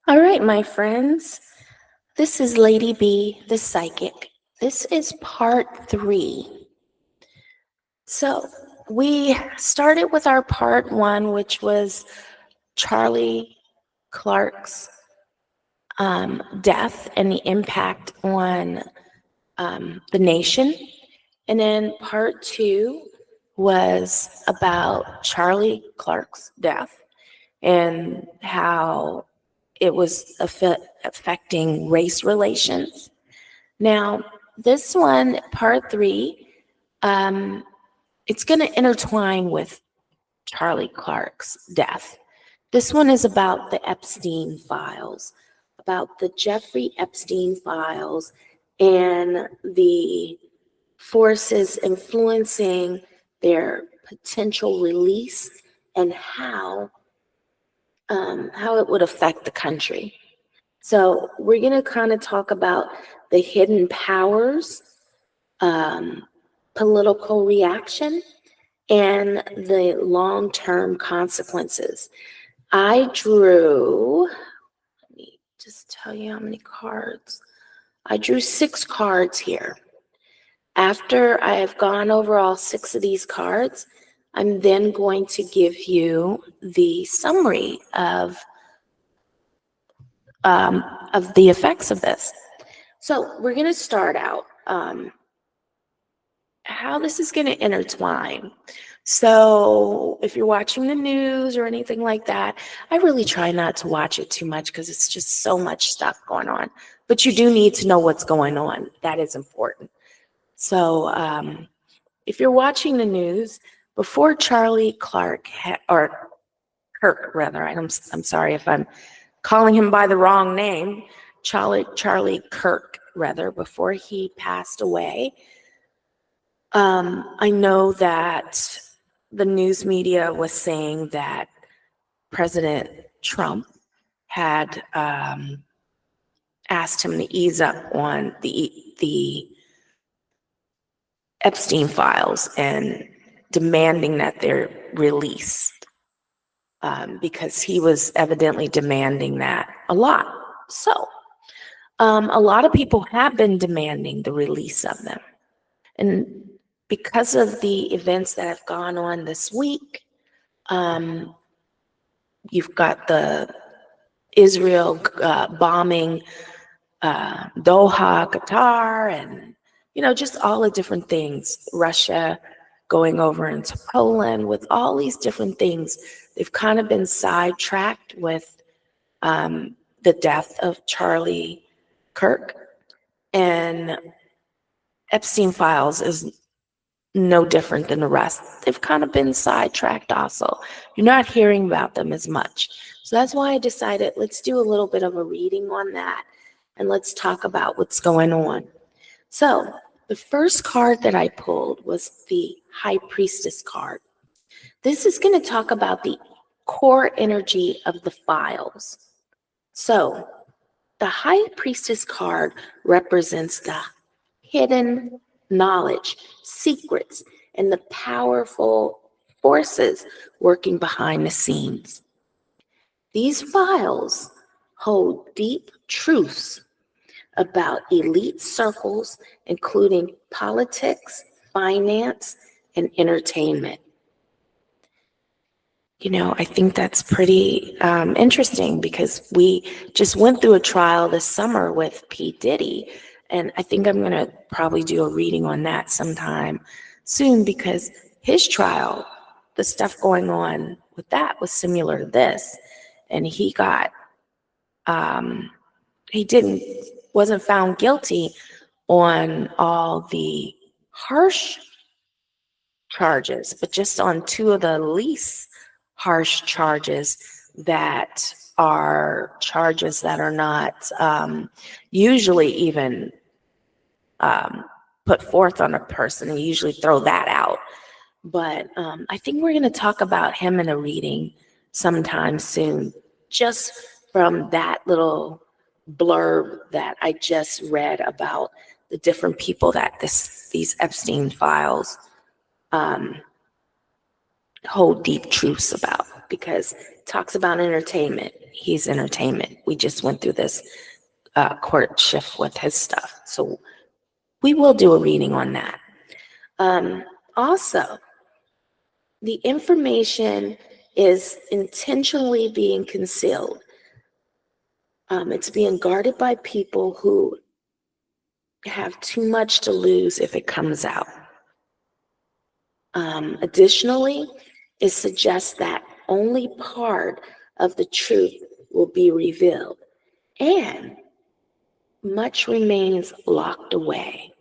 All right, my friends. This is Lady B, the psychic. This is part 3. So, we started with our part 1, which was Charlie Clark's death and the impact on the nation. And then part 2 was about Charlie Clark's death and how it was affecting race relations. Now, this one, part 3, it's going to intertwine with Charlie Clark's death. This one is about the Epstein files, about the Jeffrey Epstein files and the forces influencing their potential release and how it would affect the country. So we're going to kind of talk about the hidden powers, political reaction, and the long-term consequences. I drew, let me just tell you how many cards. I drew 6 cards here. After I have gone over all 6 of these cards, I'm then going to give you the summary of the effects of this. So we're going to start out how this is going to intertwine. So if you're watching the news or anything like that, I really try not to watch it too much because it's just so much stuff going on. But you do need to know what's going on. That is important. So if you're watching the news, before Charlie Clark, or Kirk rather, I'm sorry if I'm calling him by the wrong name, Charlie Kirk rather, before he passed away, I know that the news media was saying that President Trump had asked him to ease up on the Epstein files and demanding that they're released because he was evidently demanding that a lot. So a lot of people have been demanding the release of them. And because of the events that have gone on this week, you've got the Israel bombing Doha, Qatar, and just all the different things. Russia going over into Poland, with all these different things. They've kind of been sidetracked with the death of Charlie Kirk, and Epstein files is no different than the rest. They've kind of been sidetracked also. You're not hearing about them as much. So that's why I decided let's do a little bit of a reading on that and let's talk about what's going on. So the first card that I pulled was the High Priestess card. This is going to talk about the core energy of the files. So the High Priestess card represents the hidden knowledge, secrets, and the powerful forces working behind the scenes. These files hold deep truths about elite circles, including politics, finance, and entertainment. I think that's pretty interesting because we just went through a trial this summer with P. Diddy, and I think I'm going to probably do a reading on that sometime soon because his trial, the stuff going on with that was similar to this, and he wasn't found guilty on all the harsh charges, but just on 2 of the least harsh charges that are charges that are not usually even put forth on a person. They usually throw that out. But I think we're going to talk about him in a reading sometime soon, just from that little blurb that I just read about the different people that these Epstein files hold deep truths about, because talks about entertainment. He's entertainment. We just went through this courtship with his stuff. So we will do a reading on that. Also, the information is intentionally being concealed. It's being guarded by people who have too much to lose if it comes out. Additionally, it suggests that only part of the truth will be revealed, and much remains locked away.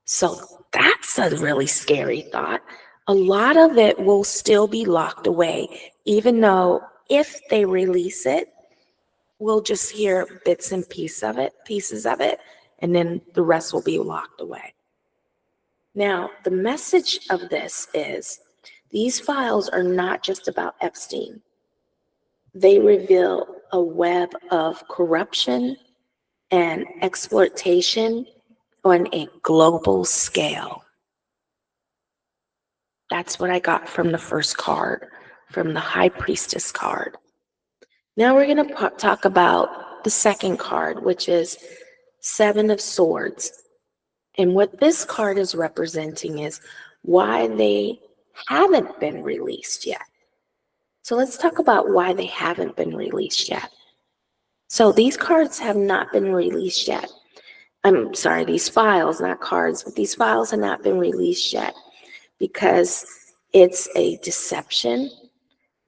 So that's a really scary thought. A lot of it will still be locked away, even though if they release it, we'll just hear bits and pieces of it, and then the rest will be locked away. Now, the message of this is these files are not just about Epstein. They reveal a web of corruption and exploitation on a global scale. That's what I got from the first card, from the High Priestess card. Now we're going to talk about the second card, which is Seven of Swords. And what this card is representing is why they haven't been released yet. So let's talk about why they haven't been released yet. So these cards have not been released yet. I'm sorry, these files, not cards, but these files have not been released yet because it's a deception,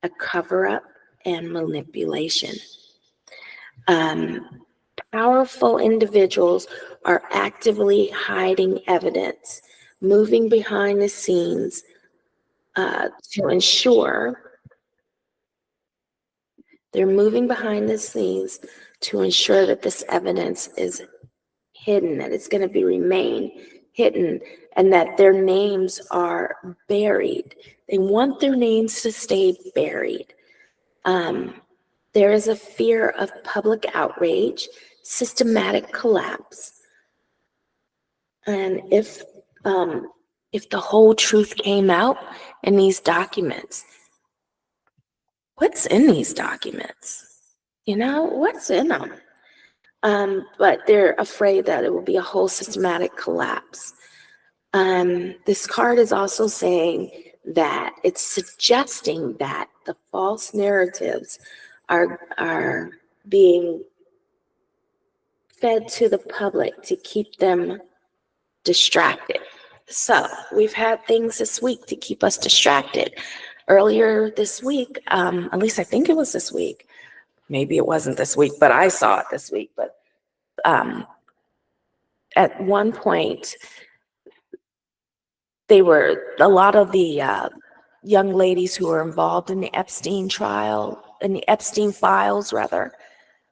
a cover-up, and manipulation. Powerful individuals are actively hiding evidence, moving behind the scenes to ensure that this evidence is hidden, that it's going to remain hidden, and that their names are buried. They want their names to stay buried. There is a fear of public outrage, systematic collapse. And if the whole truth came out in these documents, what's in these documents? What's in them? But they're afraid that it will be a whole systematic collapse. This card is also saying that it's suggesting that the false narratives are being fed to the public to keep them distracted. So we've had things this week to keep us distracted. Earlier this week, at least I think it was this week, maybe it wasn't this week, but I saw it this week. But at one point, a lot of the young ladies who were involved in the Epstein files,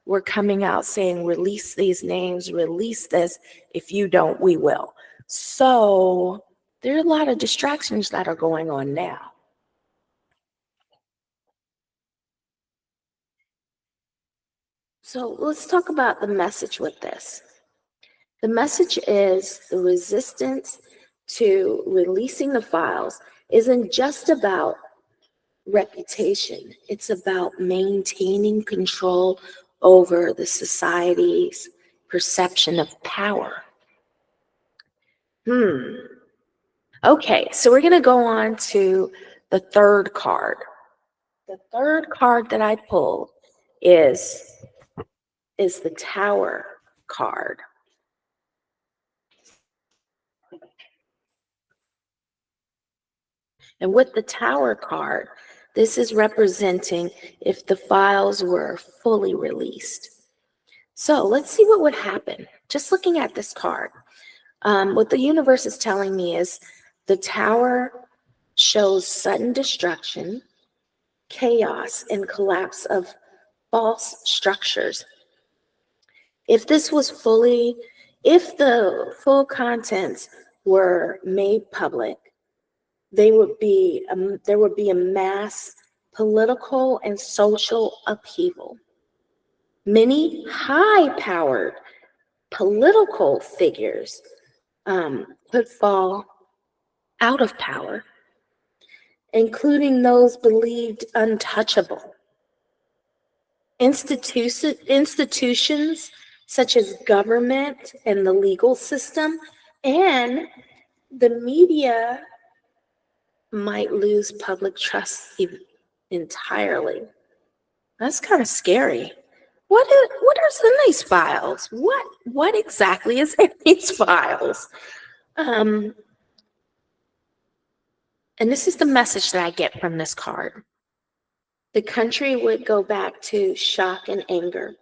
were coming out saying, release these names, release this. If you don't, we will. So there are a lot of distractions that are going on now. So let's talk about the message with this. The message is the resistance to releasing the files isn't just about reputation. It's about maintaining control over the society's perception of power. Okay, so we're going to go on to the third card. The third card that I pulled is the Tower card. And with the Tower card, this is representing if the files were fully released. So let's see what would happen. Just looking at this card, what the universe is telling me is the Tower shows sudden destruction, chaos, and collapse of false structures. If the full contents were made public, there would be a mass political and social upheaval. Many high-powered political figures could fall out of power, including those believed untouchable. Institutions such as government and the legal system and the media might lose public trust entirely. That's kind of scary. What are in these files? What exactly is in these files? Um, and this is the message that I get from this card. The country would go back to shock and anger,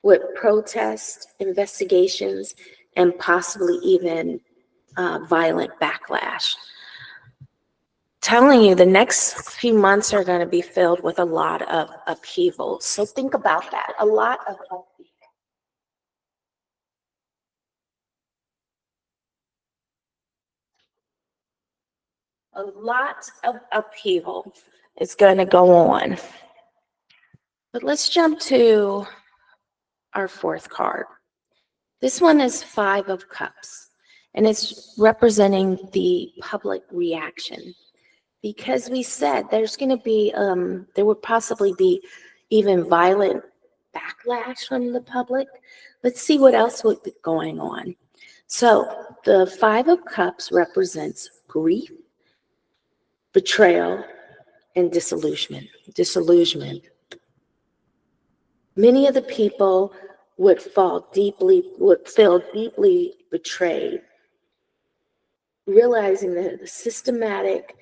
with protests, investigations, and possibly even violent backlash. Telling you, the next few months are going to be filled with a lot of upheaval. So think about that. A lot of upheaval. A lot of upheaval is going to go on. But let's jump to our fourth card. This one is Five of Cups, and it's representing the public reaction. Because we said there's going to be, there would possibly be even violent backlash from the public. Let's see what else would be going on. So the Five of Cups represents grief, betrayal, and disillusionment. Many of the people would feel deeply betrayed, realizing that the systematic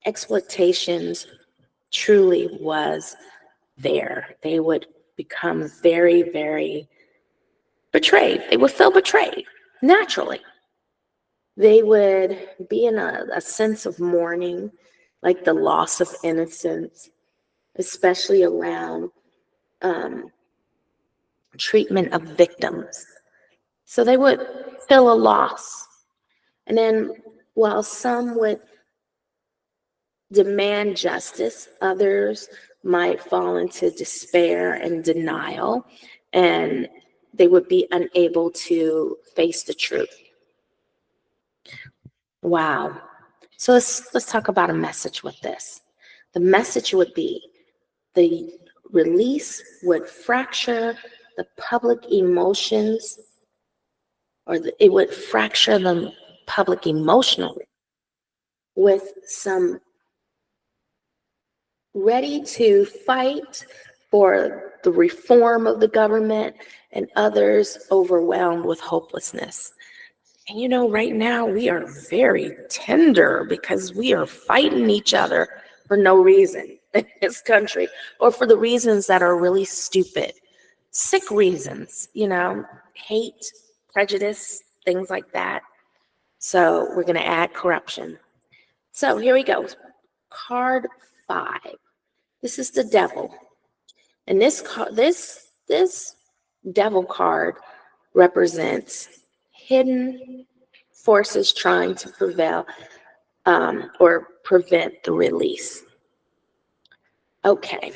exploitations truly was there. They would become very, very betrayed. They would feel betrayed naturally. They would be in a sense of mourning, like the loss of innocence, especially around treatment of victims. So they would feel a loss. And then while some would demand justice, others might fall into despair and denial, and they would be unable to face the truth. Wow. So let's talk about a message with this. The message would be the release would fracture the public emotions, or it would fracture the public emotionally, with some ready to fight for the reform of the government and others overwhelmed with hopelessness. And right now we are very tender because we are fighting each other for no reason in this country, or for the reasons that are really stupid, sick reasons, hate, prejudice, things like that. So we're going to add corruption. So here we go. Card 5. This is the devil. And this devil card represents hidden forces trying to prevail or prevent the release. Okay,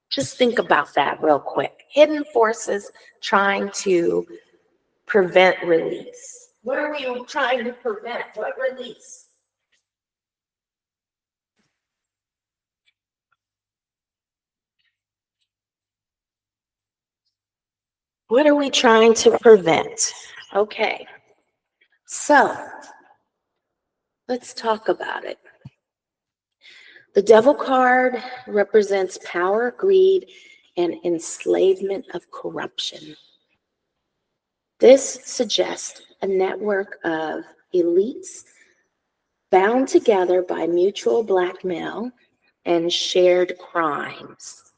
just think about that real quick. Hidden forces trying to prevent release. What are we trying to prevent? What release? What are we trying to prevent? Okay, so let's talk about it. The devil card represents power, greed, and enslavement of corruption. This suggests a network of elites bound together by mutual blackmail and shared crimes.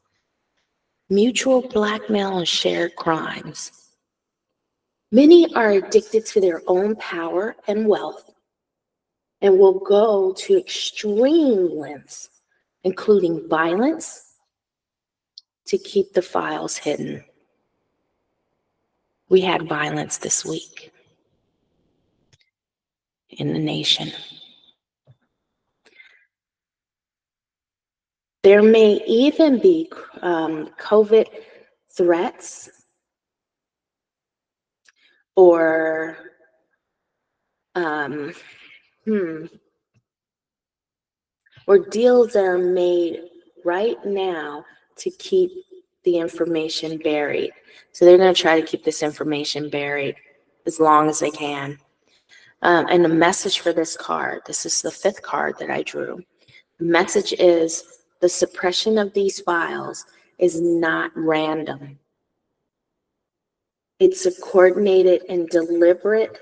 Mutual blackmail and shared crimes. Many are addicted to their own power and wealth and will go to extreme lengths, including violence, to keep the files hidden. We had violence this week in the nation. There may even be COVID threats or or deals that are made right now to keep the information buried. So they're going to try to keep this information buried as long as they can. And the message for this card, this is the fifth card that I drew. The message is the suppression of these files is not random. It's a coordinated and deliberate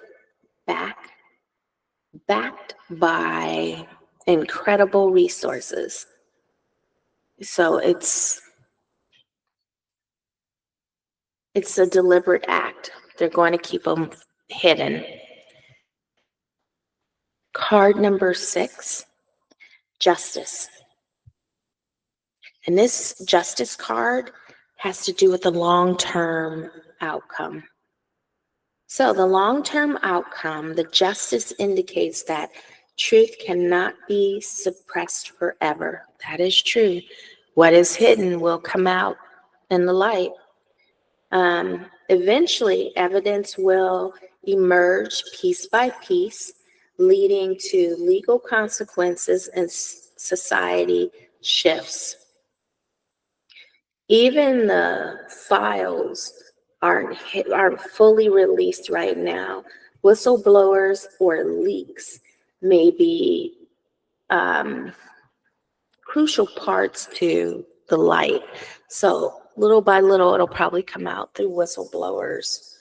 backed by incredible resources. So it's a deliberate act. They're going to keep them hidden. Card number 6, justice. And this justice card has to do with the long-term outcome. So the long-term outcome, the justice indicates that truth cannot be suppressed forever. That is true. What is hidden will come out in the light. Eventually, evidence will emerge piece by piece, leading to legal consequences and society shifts. Even the files aren't fully released right now. Whistleblowers or leaks may be crucial parts to the light. So little by little, it'll probably come out through whistleblowers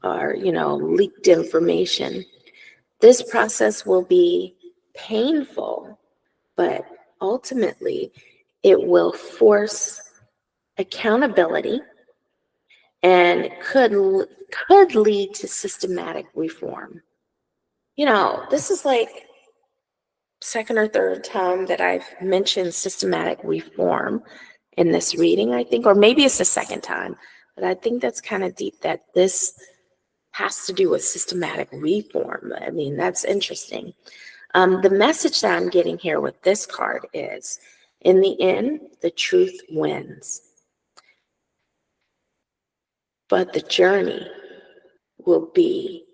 or, leaked information. This process will be painful, but ultimately it will force accountability and could lead to systematic reform. This is like second or third time that I've mentioned systematic reform in this reading, I think, or maybe it's the second time, but I think that's kind of deep that this has to do with systematic reform. I mean, that's interesting. The message that I'm getting here with this card is, in the end, the truth wins. But the journey will be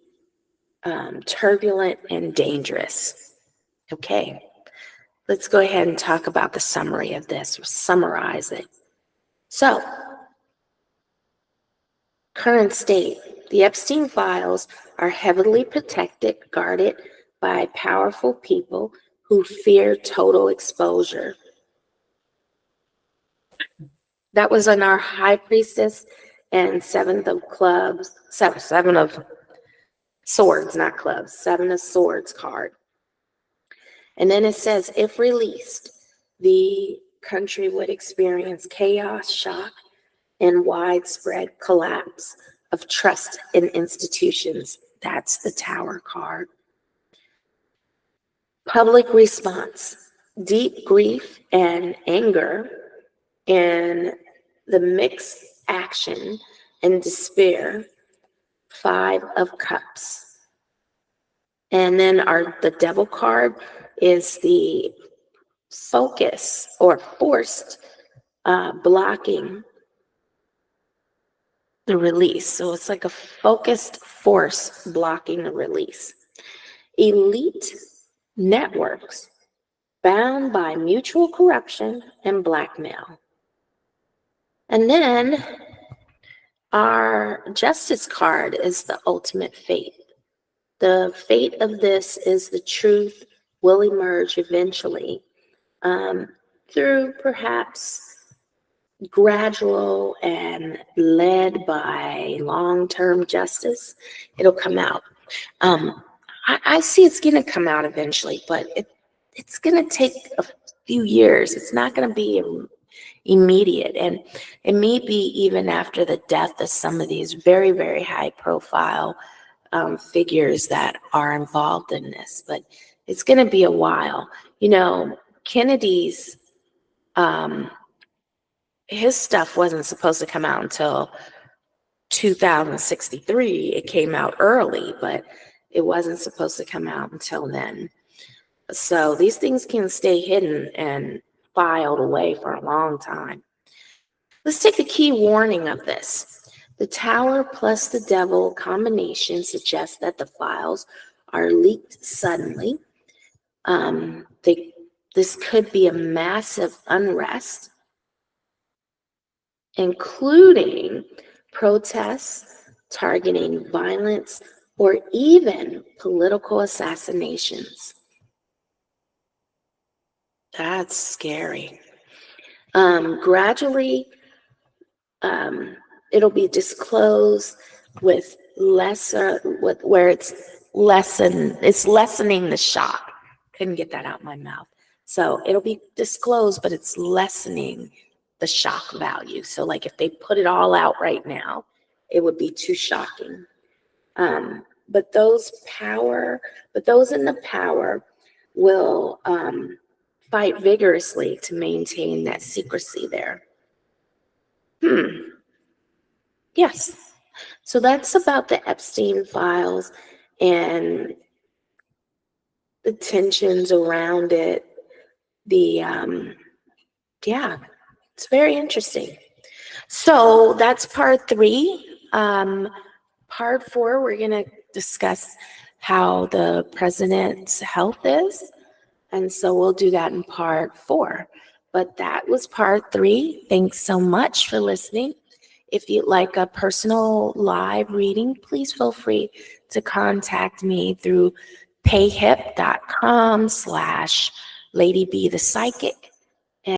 turbulent and dangerous. Okay, let's go ahead and talk about the summary of this, or summarize it. So, current state. The Epstein files are heavily protected, guarded by powerful people who fear total exposure. That was in our High Priestess and Seven of Swords, not clubs, Seven of Swords card. And then it says, if released, the country would experience chaos, shock, and widespread collapse of trust in institutions. That's the Tower card. Public response, deep grief and anger, and the mixed action and despair, 5 of Cups. And then the Devil card is the focus or forced blocking the release. So it's like a focused force blocking the release. Elite networks bound by mutual corruption and blackmail. And then our Justice card is the ultimate fate. The fate of this is the truth will emerge eventually through perhaps gradual and led by long-term justice. It'll come out. I see it's going to come out eventually, but it's going to take a few years. It's not going to be immediate, and it may be even after the death of some of these very, very high-profile figures that are involved in this, but it's going to be a while. Kennedy's his stuff wasn't supposed to come out until 2063. It came out early, but it wasn't supposed to come out until then. So these things can stay hidden and filed away for a long time. Let's take a key warning of this. The Tower plus the Devil combination suggests that the files are leaked suddenly. This could be a massive unrest including protests targeting violence or even political assassinations. That's scary. Gradually, it'll be disclosed with where it's lessening the shock. Couldn't get that out my mouth. So it'll be disclosed, but it's lessening the shock value. So like if they put it all out right now, it would be too shocking. But those in the power will fight vigorously to maintain that secrecy there. Yes. So that's about the Epstein files and the tensions around it. Yeah, it's very interesting. So that's part 3. Part 4, we're going to discuss how the president's health is. And so we'll do that in part 4. But that was part 3. Thanks so much for listening. If you'd like a personal live reading, please feel free to contact me through payhip.com/LadyBThePsychic.